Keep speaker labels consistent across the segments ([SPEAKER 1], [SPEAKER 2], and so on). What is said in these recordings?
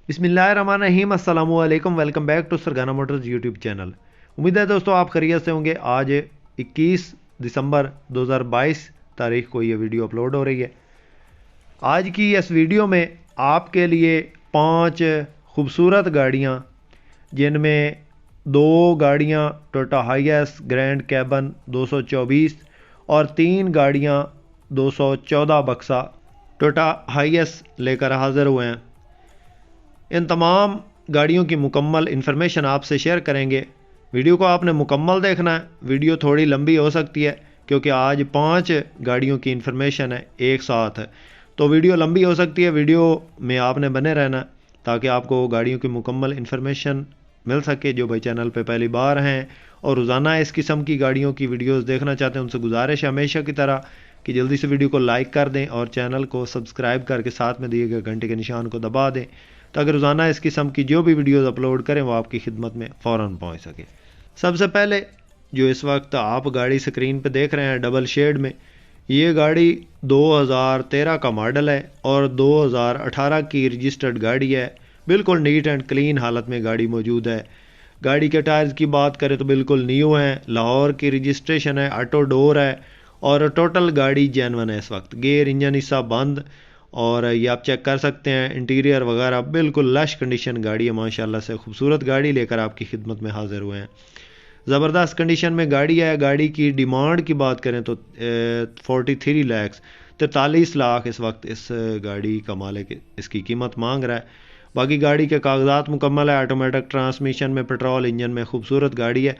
[SPEAKER 1] बिस्मिल्लाहिर्रहमानिर्रहीम अस्सलाम वालेकुम। Welcome back to Sargana motors YouTube channel. उम्मीद है दोस्तों आप खैरियत से होंगे। आज 21 दिसंबर 2022 तारीख को ये वीडियो अपलोड हो रही है। आज की इस वीडियो में आपके लिए 5 खूबसूरत गाड़ियाँ, जिनमें 2 गाड़ियाँ टोयोटा हाईएस ग्रैंड कैबन 224 और 3 गाड़ियाँ 214 बक्सा टोयोटा हाईएस लेकर हाज़िर हुए हैं। इन तमाम गाड़ियों की मुकम्मल इन्फॉर्मेशन आपसे शेयर करेंगे। वीडियो को आपने मुकम्मल देखना है। वीडियो थोड़ी लंबी हो सकती है क्योंकि आज 5 गाड़ियों की इन्फॉर्मेशन है एक साथ है, तो वीडियो लंबी हो सकती है। वीडियो में आपने बने रहना ताकि आपको गाड़ियों की मुकम्मल इन्फॉर्मेशन मिल सके। जो भाई चैनल पे पहली बार हैं और रोज़ाना इस किस्म की गाड़ियों की वीडियोस देखना चाहते हैं, उनसे गुजारिश है हमेशा की तरह कि जल्दी से वीडियो को लाइक कर दें और चैनल को सब्सक्राइब करके साथ में दिए गए घंटे के निशान को दबा दें ताकि रोज़ाना इस किस्म की जो भी वीडियोस अपलोड करें वो आपकी खिदमत में फ़ौरन पहुंच सके। सबसे पहले जो इस वक्त आप गाड़ी स्क्रीन पे देख रहे हैं डबल शेड में, ये गाड़ी 2013 का मॉडल है और 2018 की रजिस्टर्ड गाड़ी है। बिल्कुल नीट एंड क्लीन हालत में गाड़ी मौजूद है। गाड़ी के टायर्स की बात करें तो बिल्कुल न्यू है। लाहौर की रजिस्ट्रेशन है, ऑटो डोर है और टोटल गाड़ी जेन्युइन है। इस वक्त गेयर इंजन हिस्सा बंद और ये आप चेक कर सकते हैं। इंटीरियर वगैरह बिल्कुल लश कंडीशन गाड़ी है माशाल्लाह से। खूबसूरत गाड़ी लेकर आपकी खिदमत में हाजिर हुए हैं। ज़बरदस्त कंडीशन में गाड़ी है। गाड़ी की डिमांड की बात करें तो 43 लाख 43 लाख इस वक्त इस गाड़ी का मालिक इसकी कीमत मांग रहा है। बाकी गाड़ी के कागजात मुकम्मल है। ऑटोमेटिक ट्रांसमिशन में पेट्रोल इंजन में खूबसूरत गाड़ी है।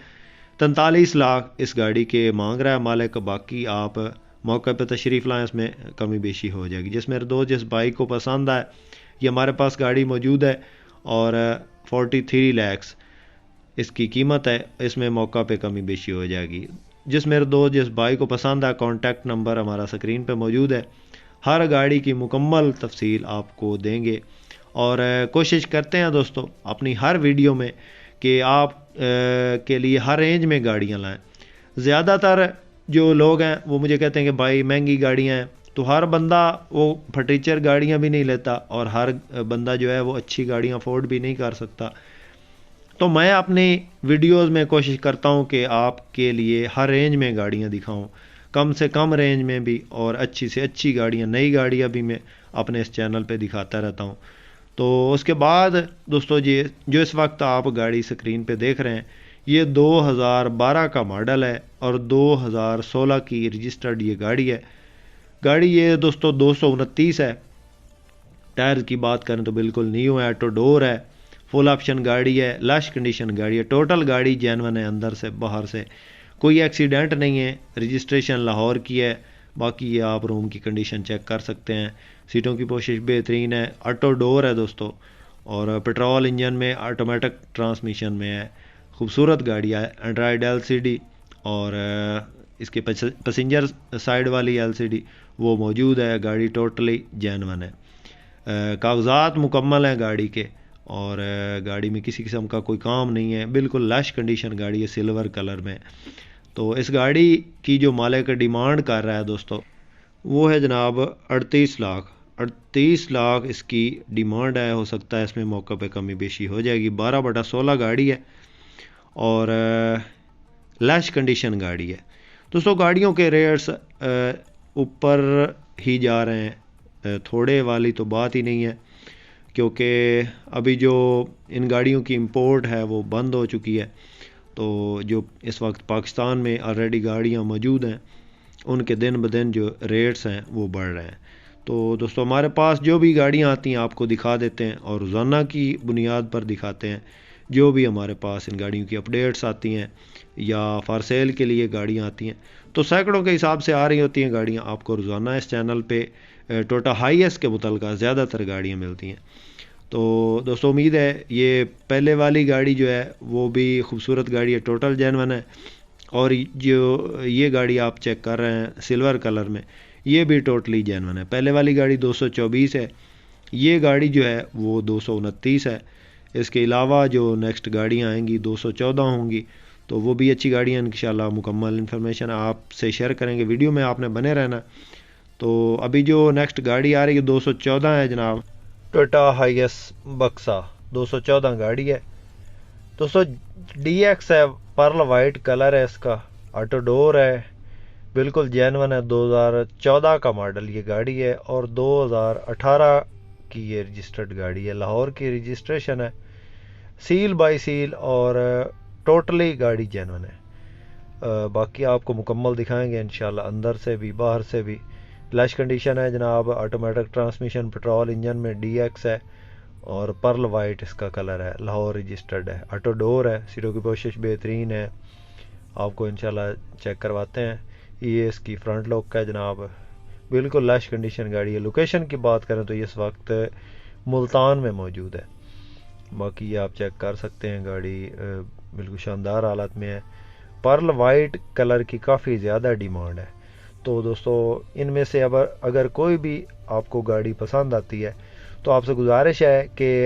[SPEAKER 1] 43 लाख इस गाड़ी के मांग रहा है मालिक। बाकी आप मौके पर तशरीफ़ लाएँ, इसमें कमी बेशी हो जाएगी। जिस बाइक को पसंद आए ये हमारे पास गाड़ी मौजूद है और 43 लाख इसकी कीमत है। इसमें मौका पे कमी बेशी हो जाएगी। जिस बाइक को पसंद आए कॉन्टैक्ट नंबर हमारा स्क्रीन पे मौजूद है। हर गाड़ी की मुकम्मल तफसील आपको देंगे और कोशिश करते हैं दोस्तों अपनी हर वीडियो में कि आप के लिए हर रेंज में गाड़ियाँ लाएँ। ज़्यादातर जो लोग हैं वो मुझे कहते हैं कि भाई महंगी गाड़ियाँ हैं, तो हर बंदा वो फटीचर गाड़ियाँ भी नहीं लेता और हर बंदा जो है वो अच्छी गाड़ियाँ अफोर्ड भी नहीं कर सकता। तो मैं अपनी वीडियोस में कोशिश करता हूँ कि आपके लिए हर रेंज में गाड़ियाँ दिखाऊँ, कम से कम रेंज में भी और अच्छी से अच्छी गाड़ियाँ, नई गाड़ियाँ भी मैं अपने इस चैनल पे दिखाता रहता हूँ। तो उसके बाद दोस्तों जी जो इस वक्त आप गाड़ी स्क्रीन पे देख रहे हैं ये 2012 का मॉडल है और 2016 की रजिस्टर्ड ये गाड़ी है। गाड़ी ये दोस्तों 229 है। टायर की बात करें तो बिल्कुल न्यू है। ऑटो डोर है, फुल ऑप्शन गाड़ी है, लश कंडीशन गाड़ी है। टोटल गाड़ी जेन्युइन है, अंदर से बाहर से कोई एक्सीडेंट नहीं है। रजिस्ट्रेशन लाहौर की है। बाकी ये आप रूम की कंडीशन चेक कर सकते हैं। सीटों की पोशिश बेहतरीन है। ऑटो डोर है दोस्तों और पेट्रोल इंजन में ऑटोमेटिक ट्रांसमिशन में है। खूबसूरत गाड़ी है। एंड्रॉयड एलसीडी और इसके पैसेंजर साइड वाली एलसीडी वो मौजूद है। गाड़ी टोटली जेन्युइन है। कागजात मुकम्मल हैं गाड़ी के और गाड़ी में किसी किस्म का कोई काम नहीं है। बिल्कुल लश कंडीशन गाड़ी है, सिल्वर कलर में। तो इस गाड़ी की जो मालिक डिमांड कर रहा है दोस्तों वो है जनाब 38 लाख इसकी डिमांड है। हो सकता है इसमें मौके पे कमी बेशी हो जाएगी। 12/16 गाड़ी है और लैश कंडीशन गाड़ी है। दोस्तों गाड़ियों के रेट्स ऊपर ही जा रहे हैं, थोड़े वाली तो बात ही नहीं है क्योंकि अभी जो इन गाड़ियों की इंपोर्ट है वो बंद हो चुकी है। तो जो इस वक्त पाकिस्तान में ऑलरेडी गाड़ियाँ मौजूद हैं उनके दिन ब दिन जो रेट्स हैं वो बढ़ रहे हैं। तो दोस्तों हमारे पास जो भी गाड़ियाँ आती हैं आपको दिखा देते हैं और रोज़ाना की बुनियाद पर दिखाते हैं। जो भी हमारे पास इन गाड़ियों की अपडेट्स आती हैं या फॉर सेल के लिए गाड़ियाँ आती हैं तो सैकड़ों के हिसाब से आ रही होती हैं गाड़ियाँ। आपको रोज़ाना इस चैनल पे टोयोटा हाईएस के मुतल्लिक़ ज़्यादातर गाड़ियाँ मिलती हैं। तो दोस्तों उम्मीद है ये पहले वाली गाड़ी जो है वो भी खूबसूरत गाड़ी है, टोटल जेन्युइन है। और जो ये गाड़ी आप चेक कर रहे हैं सिल्वर कलर में ये भी टोटली जेन्युइन है। पहले वाली गाड़ी 224 है, ये गाड़ी जो है वो 229 है। इसके अलावा जो नेक्स्ट गाड़ियाँ आएंगी 214 होंगी तो वो भी अच्छी गाड़ियाँ इंशाल्लाह मुकम्मल इन्फॉर्मेशन आपसे शेयर करेंगे। वीडियो में आपने बने रहना। तो अभी जो नेक्स्ट गाड़ी आ रही है 214 है जनाब। टोयोटा हाईएस बक्सा 214 गाड़ी है दोस्तों। DX है, पर्ल वाइट कलर है इसका, ऑटो डोर है, बिल्कुल जेन्युइन है। 2014 का मॉडल ये गाड़ी है और 2018 की ये रजिस्टर्ड गाड़ी है। लाहौर की रजिस्ट्रेशन है, सील बाई सील, और टोटली गाड़ी जेन्युइन है। बाकी आपको मुकम्मल दिखाएंगे इंशाल्लाह, अंदर से भी बाहर से भी। लैश कंडीशन है जनाब, ऑटोमेटिक ट्रांसमिशन, पेट्रोल इंजन में DX है और पर्ल वाइट इसका कलर है, लाहौर रजिस्टर्ड है। ऑटो डोर है, सीटों की पोशिश बेहतरीन है, आपको इंशाल्लाह चेक करवाते हैं। ये इसकी फ्रंट लुक है जनाब, बिल्कुल लैश कंडीशन गाड़ी है। लोकेशन की बात करें तो ये इस वक्त मुल्तान में मौजूद है। बाकी ये आप चेक कर सकते हैं, गाड़ी बिल्कुल शानदार हालत में है। पर्ल वाइट कलर की काफ़ी ज़्यादा डिमांड है। तो दोस्तों इनमें से अब अगर कोई भी आपको गाड़ी पसंद आती है तो आपसे गुजारिश है कि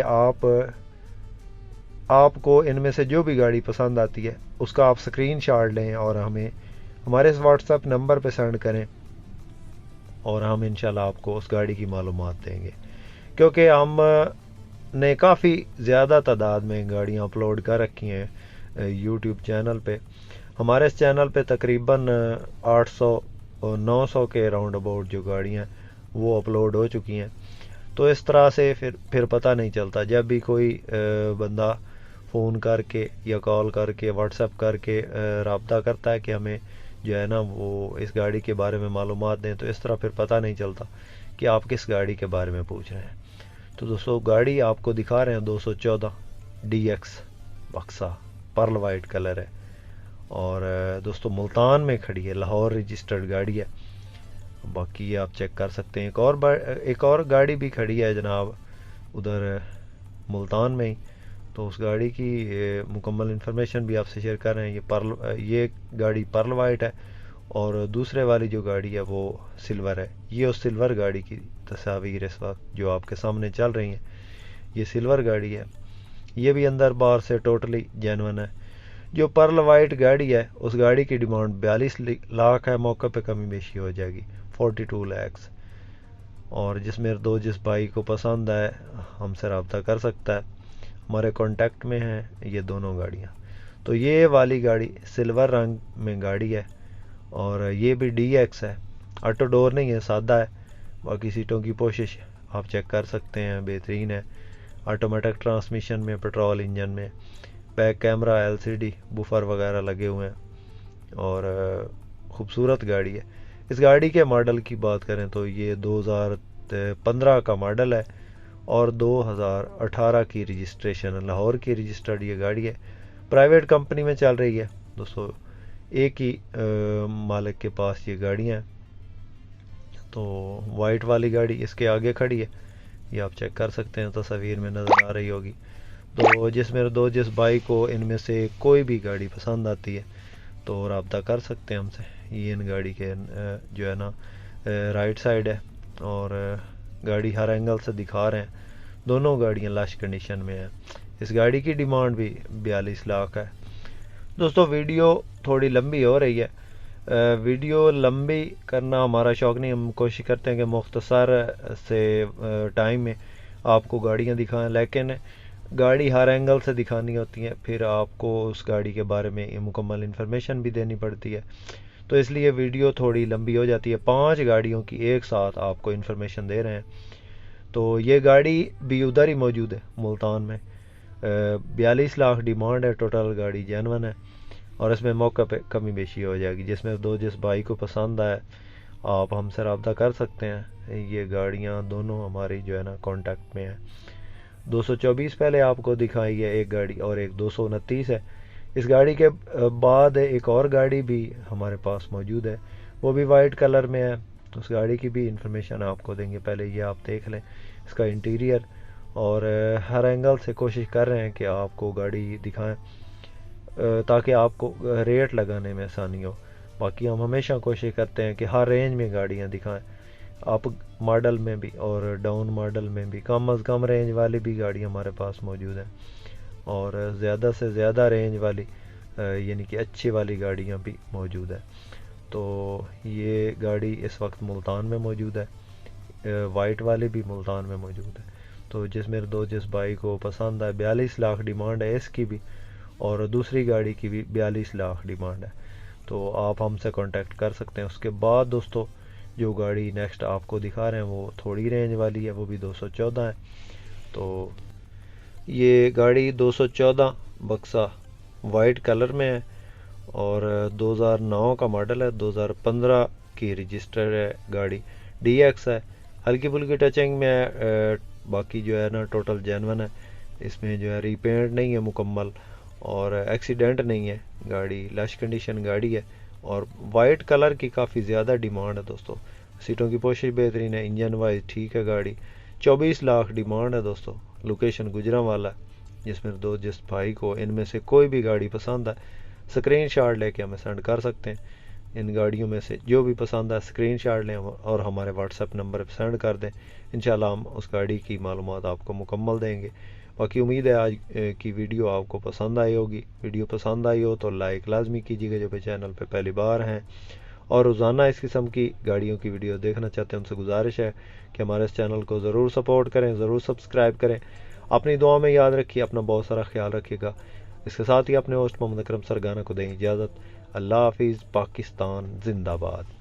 [SPEAKER 1] आपको इनमें से जो भी गाड़ी पसंद आती है उसका आप स्क्रीनशॉट लें और हमें हमारे इस व्हाट्सएप नंबर पे सेंड करें और हम इंशाल्लाह आपको उस गाड़ी की मालूमात देंगे। क्योंकि हम ने काफ़ी ज़्यादा तादाद में गाड़ियाँ अपलोड कर रखी हैं यूट्यूब चैनल पे। हमारे इस चैनल पे तकरीबन 800 और 900 के राउंड अबाउट जो गाड़ियाँ वो अपलोड हो चुकी हैं। तो इस तरह से फिर पता नहीं चलता, जब भी कोई बंदा फ़ोन करके या कॉल करके व्हाट्सएप करके रब्ता करता है कि हमें जो है ना वो इस गाड़ी के बारे में मालूमात दें, तो इस तरह फिर पता नहीं चलता कि आप किस गाड़ी के बारे में पूछ रहे हैं। तो दोस्तों गाड़ी आपको दिखा रहे हैं 214 DX बक्सा, पर्ल वाइट कलर है और दोस्तों मुल्तान में खड़ी है, लाहौर रजिस्टर्ड गाड़ी है। बाकी ये आप चेक कर सकते हैं। एक और गाड़ी भी खड़ी है जनाब उधर मुल्तान में ही, तो उस गाड़ी की मुकम्मल इन्फॉर्मेशन भी आपसे शेयर कर रहे हैं। ये गाड़ी पर्ल वाइट है और दूसरे वाली जो गाड़ी है वो सिल्वर है। ये उस सिल्वर गाड़ी की तस्वीर इस वक्त जो आपके सामने चल रही हैं, ये सिल्वर गाड़ी है। ये भी अंदर बाहर से टोटली जेन्युइन है। जो पर्ल वाइट गाड़ी है उस गाड़ी की डिमांड 42 लाख है, मौके पे कमी बेशी हो जाएगी 42 लाख। और जिस भाई को पसंद है हमसे रब्ता कर सकता है, हमारे कांटेक्ट में हैं ये दोनों गाड़ियाँ। तो ये वाली गाड़ी सिल्वर रंग में गाड़ी है और ये भी DX है, ऑटो डोर नहीं है, सादा है। बाकी सीटों की पोशिश आप चेक कर सकते हैं, बेहतरीन है। ऑटोमेटिक ट्रांसमिशन में, पेट्रोल इंजन में, बैक कैमरा, LCD बुफर वगैरह लगे हुए हैं और ख़ूबसूरत गाड़ी है। इस गाड़ी के मॉडल की बात करें तो ये 2015 का मॉडल है और 2018 की रजिस्ट्रेशन है। लाहौर की रजिस्टर्ड ये गाड़ी है, प्राइवेट कंपनी में चल रही है दोस्तों। एक ही मालिक के पास ये गाड़ियाँ हैं। तो वाइट वाली गाड़ी इसके आगे खड़ी है, ये आप चेक कर सकते हैं, तस्वीर में नज़र आ रही होगी। तो जिस भाई को इनमें से कोई भी गाड़ी पसंद आती है तो रब्ता कर सकते हैं हमसे। ये इन गाड़ी के जो है ना राइट साइड है और गाड़ी हर एंगल से दिखा रहे हैं। दोनों गाड़ियाँ लश कंडीशन में है। इस गाड़ी की डिमांड भी 42 लाख है। दोस्तों वीडियो थोड़ी लंबी हो रही है, वीडियो लंबी करना हमारा शौक़ नहीं, हम कोशिश करते हैं कि मुख्तसर से टाइम में आपको गाड़ियाँ दिखाएं, लेकिन गाड़ी हर एंगल से दिखानी होती है, फिर आपको उस गाड़ी के बारे में मुकम्मल इन्फॉर्मेशन भी देनी पड़ती है। तो इसलिए वीडियो थोड़ी लंबी हो जाती है। 5 गाड़ियों की एक साथ आपको इन्फॉर्मेशन दे रहे हैं। तो ये गाड़ी भी उधर ही मौजूद है मुल्तान में। 42 लाख डिमांड है, टोटल गाड़ी जेन्युइन है और इसमें मौके पे कमी बेशी हो जाएगी। जिस भाई को पसंद आए आप हमसे रब्ता कर सकते हैं। ये गाड़ियाँ दोनों हमारी जो है ना कॉन्टैक्ट में है। 224 पहले आपको दिखाई है एक गाड़ी और एक 229 है। इस गाड़ी के बाद एक और गाड़ी भी हमारे पास मौजूद है, वो भी वाइट कलर में है। उस गाड़ी की भी इंफॉर्मेशन आपको देंगे, पहले ये आप देख लें इसका इंटीरियर। और हर एंगल से कोशिश कर रहे हैं कि आपको गाड़ी दिखाएं ताकि आपको रेट लगाने में आसानी हो। बाकी हम हमेशा कोशिश करते हैं कि हर रेंज में गाड़ियाँ दिखाएं, अप मॉडल में भी और डाउन मॉडल में भी। कम अज़ कम रेंज वाली भी गाड़ी हमारे पास मौजूद है और ज़्यादा से ज़्यादा रेंज वाली यानी कि अच्छी वाली गाड़ियाँ भी मौजूद है। तो ये गाड़ी इस वक्त मुल्तान में मौजूद है, वाइट वाली भी मुल्तान में मौजूद है। तो जिस मेरे दोस्त जिस भाई को पसंद है, 42 लाख डिमांड है इसकी भी, और दूसरी गाड़ी की भी 42 लाख डिमांड है। तो आप हमसे कांटेक्ट कर सकते हैं। उसके बाद दोस्तों जो गाड़ी नेक्स्ट आपको दिखा रहे हैं वो थोड़ी रेंज वाली है, वो भी 214 है। तो ये गाड़ी 214 बक्सा वाइट कलर में है और 2009 का मॉडल है, 2015 की रजिस्टर है गाड़ी, DX है, हल्की फुल्की टचिंग में है, बाकी जो है ना टोटल जेन्युइन है। इसमें जो है रीपेंट नहीं है मुकम्मल और एक्सीडेंट नहीं है, गाड़ी लश कंडीशन गाड़ी है और वाइट कलर की काफ़ी ज़्यादा डिमांड है दोस्तों। सीटों की पोशिश बेहतरीन है, इंजन वाइज ठीक है गाड़ी। 24 लाख डिमांड है दोस्तों। लोकेशन गुजरांवाला है। जिसमें दोस्त जिस भाई को इनमें से कोई भी गाड़ी पसंद है स्क्रीनशॉट लेके हमें सेंड कर सकते हैं। इन गाड़ियों में से जो भी पसंद है स्क्रीनशॉट लें और हमारे व्हाट्सएप नंबर पर सेंड कर दें। इंशाल्लाह हम उस गाड़ी की मालूमात आपको मुकम्मल देंगे। बाकी उम्मीद है आज की वीडियो आपको पसंद आई होगी। वीडियो पसंद आई हो तो लाइक लाजमी कीजिएगा जो भी चैनल पे पहली बार हैं, और रोज़ाना इस किस्म की गाड़ियों की वीडियो देखना चाहते हैं उनसे गुजारिश है कि हमारे इस चैनल को ज़रूर सपोर्ट करें, ज़रूर सब्सक्राइब करें। अपनी दुआ में याद रखिए, अपना बहुत सारा ख्याल रखिएगा। इसके साथ ही अपने होस्ट मोहम्मद अकरम सरगाना को दें इजाज़त। अल्लाह हाफिज़। पाकिस्तान जिंदाबाद।